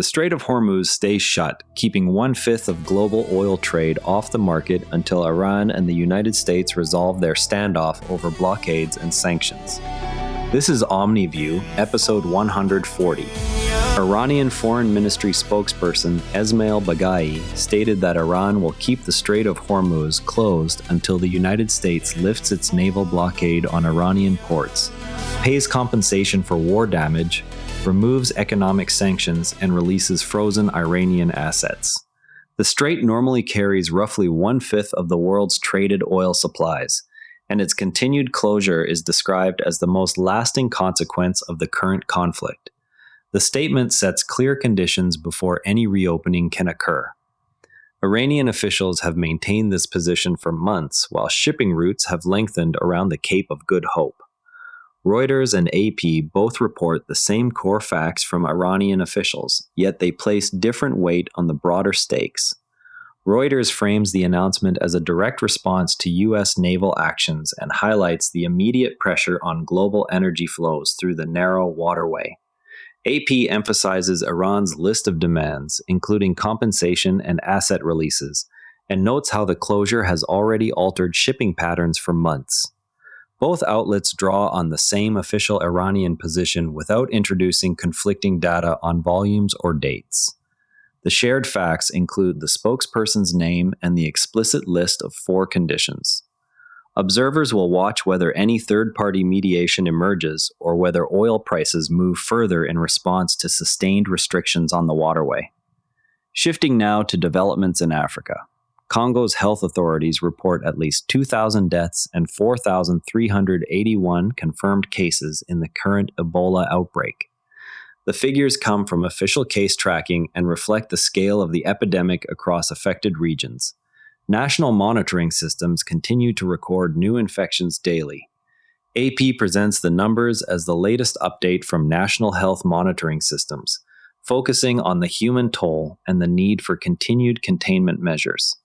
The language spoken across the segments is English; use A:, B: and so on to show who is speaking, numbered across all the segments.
A: The Strait of Hormuz stays shut, keeping 1/5 of global oil trade off the market until Iran and the United States resolve their standoff over blockades and sanctions. This is Omni View, episode 140. Iranian Foreign Ministry spokesperson Esmail Baghai stated that Iran will keep the Strait of Hormuz closed until the United States lifts its naval blockade on Iranian ports, pays compensation for war damage, removes economic sanctions, and releases frozen Iranian assets. The strait normally carries roughly 1/5 of the world's traded oil supplies, and its continued closure is described as the most lasting consequence of the current conflict. The statement sets clear conditions before any reopening can occur. Iranian officials have maintained this position for months, while shipping routes have lengthened around the Cape of Good Hope. Reuters and AP both report the same core facts from Iranian officials, yet they place different weight on the broader stakes. Reuters frames the announcement as a direct response to U.S. naval actions and highlights the immediate pressure on global energy flows through the narrow waterway. AP emphasizes Iran's list of demands, including compensation and asset releases, and notes how the closure has already altered shipping patterns for months. Both outlets draw on the same official Iranian position without introducing conflicting data on volumes or dates. The shared facts include the spokesperson's name and the explicit list of 4 conditions. Observers will watch whether any third-party mediation emerges or whether oil prices move further in response to sustained restrictions on the waterway. Shifting now to developments in Africa. Congo's health authorities report at least 2,000 deaths and 4,381 confirmed cases in the current Ebola outbreak. The figures come from official case tracking and reflect the scale of the epidemic across affected regions. National monitoring systems continue to record new infections daily. AP presents the numbers as the latest update from national health monitoring systems, focusing on the human toll and the need for continued containment measures.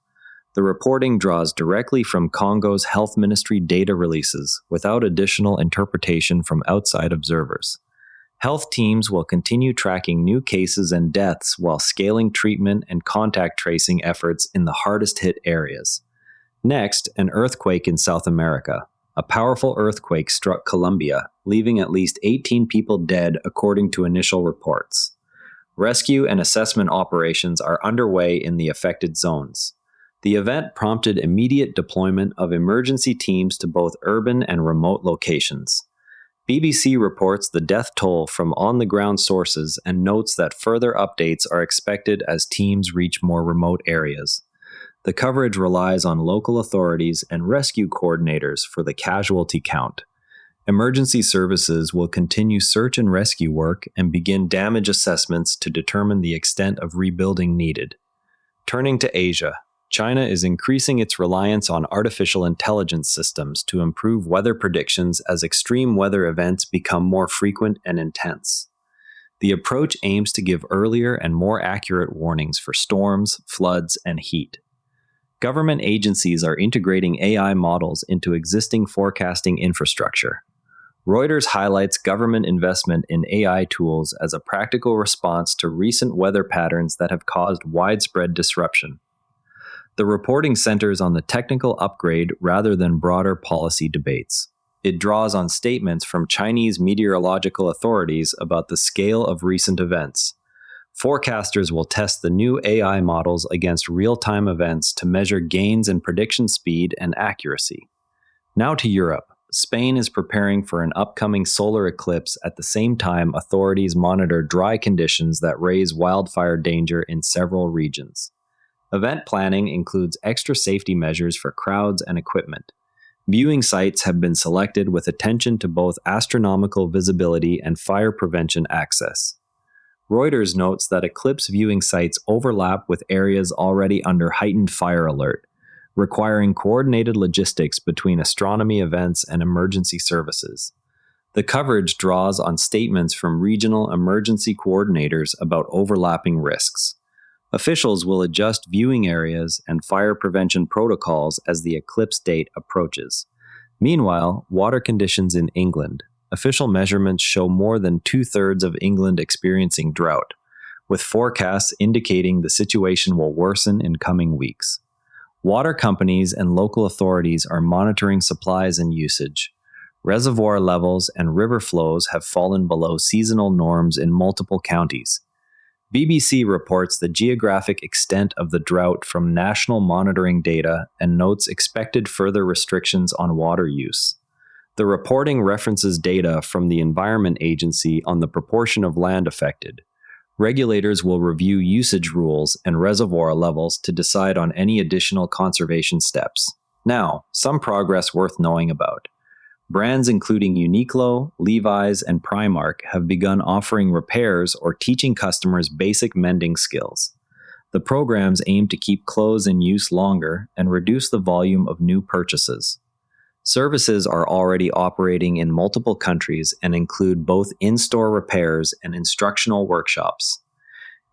A: The reporting draws directly from Congo's health ministry data releases without additional interpretation from outside observers. Health teams will continue tracking new cases and deaths while scaling treatment and contact tracing efforts in the hardest-hit areas. Next, an earthquake in South America. A powerful earthquake struck Colombia, leaving at least 18 people dead according to initial reports. Rescue and assessment operations are underway in the affected zones. The event prompted immediate deployment of emergency teams to both urban and remote locations. BBC reports the death toll from on-the-ground sources and notes that further updates are expected as teams reach more remote areas. The coverage relies on local authorities and rescue coordinators for the casualty count. Emergency services will continue search and rescue work and begin damage assessments to determine the extent of rebuilding needed. Turning to Asia. China is increasing its reliance on artificial intelligence systems to improve weather predictions as extreme weather events become more frequent and intense. The approach aims to give earlier and more accurate warnings for storms, floods, and heat. Government agencies are integrating AI models into existing forecasting infrastructure. Reuters highlights government investment in AI tools as a practical response to recent weather patterns that have caused widespread disruption. The reporting centers on the technical upgrade rather than broader policy debates. It draws on statements from Chinese meteorological authorities about the scale of recent events. Forecasters will test the new AI models against real-time events to measure gains in prediction speed and accuracy. Now to Europe. Spain is preparing for an upcoming solar eclipse at the same time authorities monitor dry conditions that raise wildfire danger in several regions. Event planning includes extra safety measures for crowds and equipment. Viewing sites have been selected with attention to both astronomical visibility and fire prevention access. Reuters notes that eclipse viewing sites overlap with areas already under heightened fire alert, requiring coordinated logistics between astronomy events and emergency services. The coverage draws on statements from regional emergency coordinators about overlapping risks. Officials will adjust viewing areas and fire prevention protocols as the eclipse date approaches. Meanwhile, water conditions in England. Official measurements show more than 2/3 of England experiencing drought, with forecasts indicating the situation will worsen in coming weeks. Water companies and local authorities are monitoring supplies and usage. Reservoir levels and river flows have fallen below seasonal norms in multiple counties. BBC reports the geographic extent of the drought from national monitoring data and notes expected further restrictions on water use. The reporting references data from the Environment Agency on the proportion of land affected. Regulators will review usage rules and reservoir levels to decide on any additional conservation steps. Now, some progress worth knowing about. Brands including Uniqlo, Levi's, and Primark have begun offering repairs or teaching customers basic mending skills. The programs aim to keep clothes in use longer and reduce the volume of new purchases. Services are already operating in multiple countries and include both in-store repairs and instructional workshops.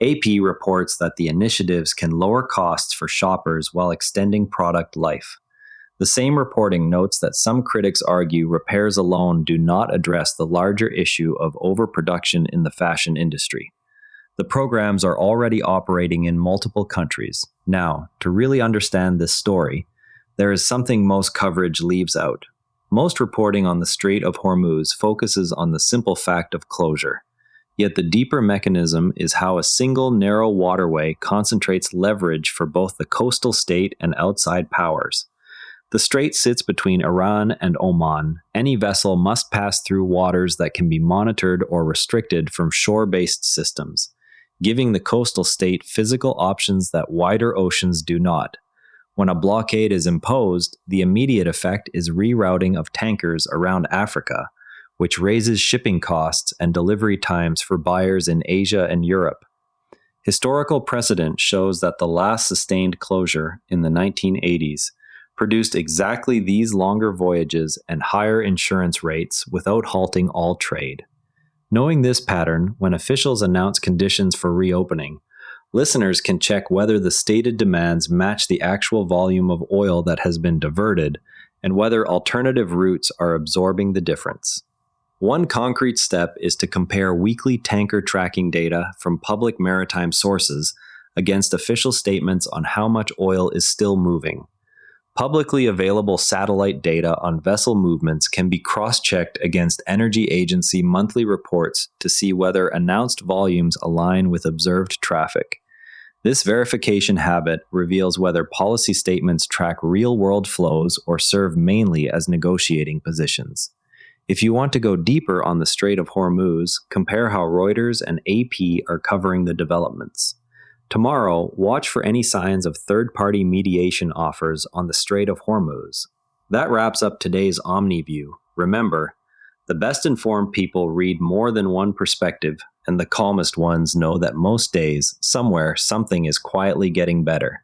A: AP reports that the initiatives can lower costs for shoppers while extending product life. The same reporting notes that some critics argue repairs alone do not address the larger issue of overproduction in the fashion industry. The programs are already operating in multiple countries. Now, to really understand this story, there is something most coverage leaves out. Most reporting on the Strait of Hormuz focuses on the simple fact of closure. Yet the deeper mechanism is how a single narrow waterway concentrates leverage for both the coastal state and outside powers. The strait sits between Iran and Oman. Any vessel must pass through waters that can be monitored or restricted from shore-based systems, giving the coastal state physical options that wider oceans do not. When a blockade is imposed, the immediate effect is rerouting of tankers around Africa, which raises shipping costs and delivery times for buyers in Asia and Europe. Historical precedent shows that the last sustained closure, in the 1980s, produced exactly these longer voyages and higher insurance rates without halting all trade. Knowing this pattern, when officials announce conditions for reopening, listeners can check whether the stated demands match the actual volume of oil that has been diverted and whether alternative routes are absorbing the difference. One concrete step is to compare weekly tanker tracking data from public maritime sources against official statements on how much oil is still moving. Publicly available satellite data on vessel movements can be cross-checked against Energy Agency monthly reports to see whether announced volumes align with observed traffic. This verification habit reveals whether policy statements track real-world flows or serve mainly as negotiating positions. If you want to go deeper on the Strait of Hormuz, compare how Reuters and AP are covering the developments. Tomorrow, watch for any signs of third-party mediation offers on the Strait of Hormuz. That wraps up today's Omni View. Remember, the best-informed people read more than one perspective, and the calmest ones know that most days, somewhere, something is quietly getting better.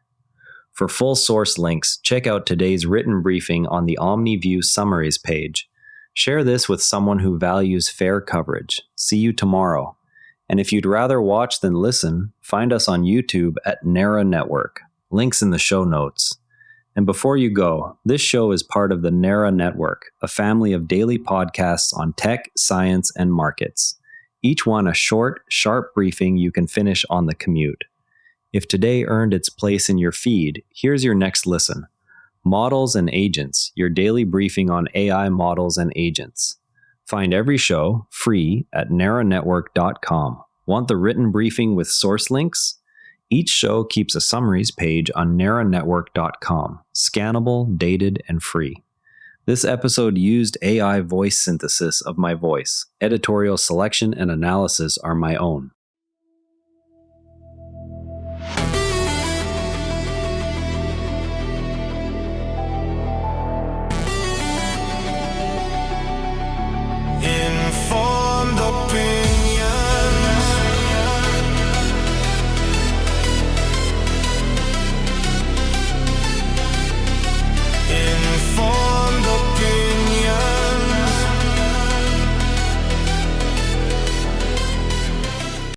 A: For full source links, check out today's written briefing on the Omni View Summaries page. Share this with someone who values fair coverage. See you tomorrow. And if you'd rather watch than listen, find us on YouTube at Nera Network. Links in the show notes. And before you go, this show is part of the Nera Network, a family of daily podcasts on tech, science, and markets. Each one a short, sharp briefing you can finish on the commute. If today earned its place in your feed, here's your next listen. Models and Agents, your daily briefing on AI models and agents. Find every show free at neranetwork.com. Want the written briefing with source links? Each show keeps a summaries page on neranetwork.com, scannable, dated, and free. This episode used AI voice synthesis of my voice. Editorial selection and analysis are my own.